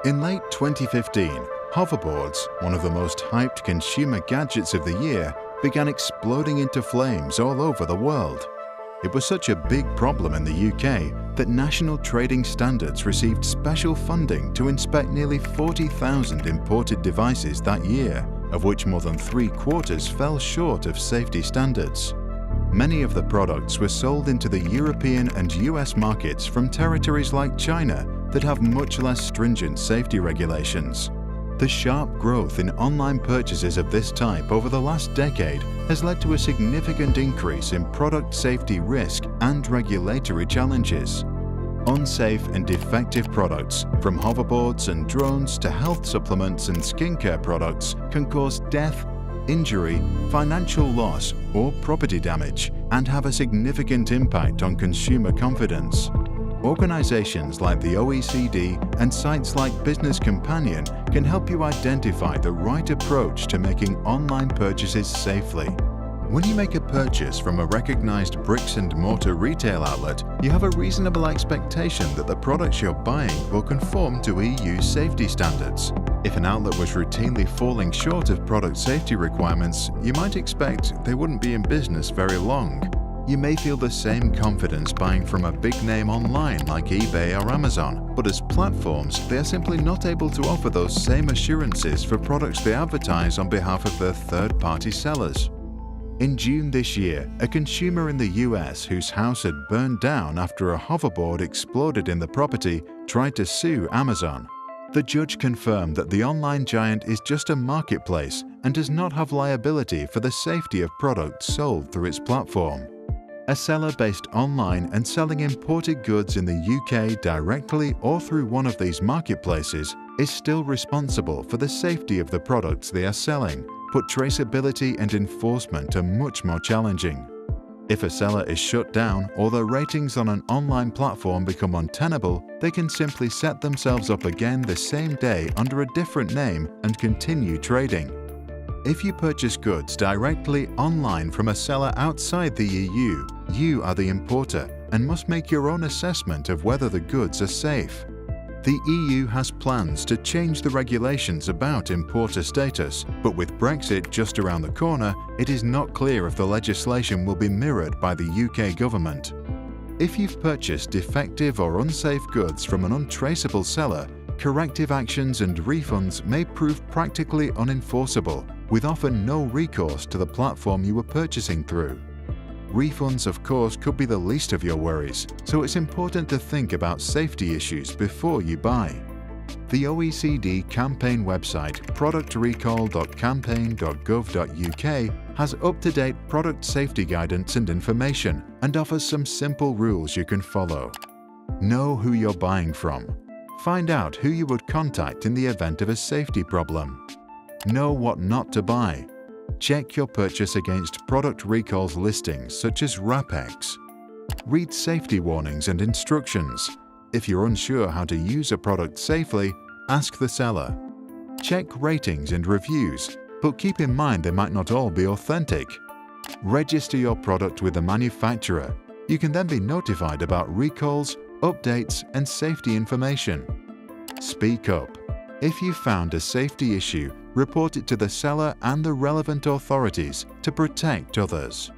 In late 2015, hoverboards, one of the most hyped consumer gadgets of the year, began exploding into flames all over the world. It was such a big problem in the UK that National Trading Standards received special funding to inspect nearly 40,000 imported devices that year, of which more than 3/4 fell short of safety standards. Many of the products were sold into the European and US markets from territories like China that have much less stringent safety regulations. The sharp growth in online purchases of this type over the last decade has led to a significant increase in product safety risk and regulatory challenges. Unsafe and defective products, from hoverboards and drones to health supplements and skincare products, can cause death, injury, financial loss, or property damage, and have a significant impact on consumer confidence. Organizations like the OECD and sites like Business Companion can help you identify the right approach to making online purchases safely. When you make a purchase from a recognized bricks-and-mortar retail outlet, you have a reasonable expectation that the products you're buying will conform to EU safety standards. If an outlet was routinely falling short of product safety requirements, you might expect they wouldn't be in business very long. You may feel the same confidence buying from a big name online like eBay or Amazon, but as platforms, they are simply not able to offer those same assurances for products they advertise on behalf of their third-party sellers. In June this year, a consumer in the US whose house had burned down after a hoverboard exploded in the property tried to sue Amazon. The judge confirmed that the online giant is just a marketplace and does not have liability for the safety of products sold through its platform. A seller based online and selling imported goods in the UK directly or through one of these marketplaces is still responsible for the safety of the products they are selling, but traceability and enforcement are much more challenging. If a seller is shut down or their ratings on an online platform become untenable, they can simply set themselves up again the same day under a different name and continue trading. If you purchase goods directly online from a seller outside the EU, you are the importer and must make your own assessment of whether the goods are safe. The EU has plans to change the regulations about importer status, but with Brexit just around the corner, it is not clear if the legislation will be mirrored by the UK government. If you've purchased defective or unsafe goods from an untraceable seller, corrective actions and refunds may prove practically unenforceable, with often no recourse to the platform you were purchasing through. Refunds, of course, could be the least of your worries, so it's important to think about safety issues before you buy. The OECD campaign website productrecall.campaign.gov.uk has up-to-date product safety guidance and information and offers some simple rules you can follow. Know who you're buying from. Find out who you would contact in the event of a safety problem. Know what not to buy. Check your purchase against product recalls listings such as RAPEX. Read safety warnings and instructions. If you're unsure how to use a product safely, ask the seller. Check ratings and reviews, but keep in mind they might not all be authentic. Register your product with the manufacturer. You can then be notified about recalls, updates, and safety information. Speak up. If you found a safety issue, report it to the seller and the relevant authorities to protect others.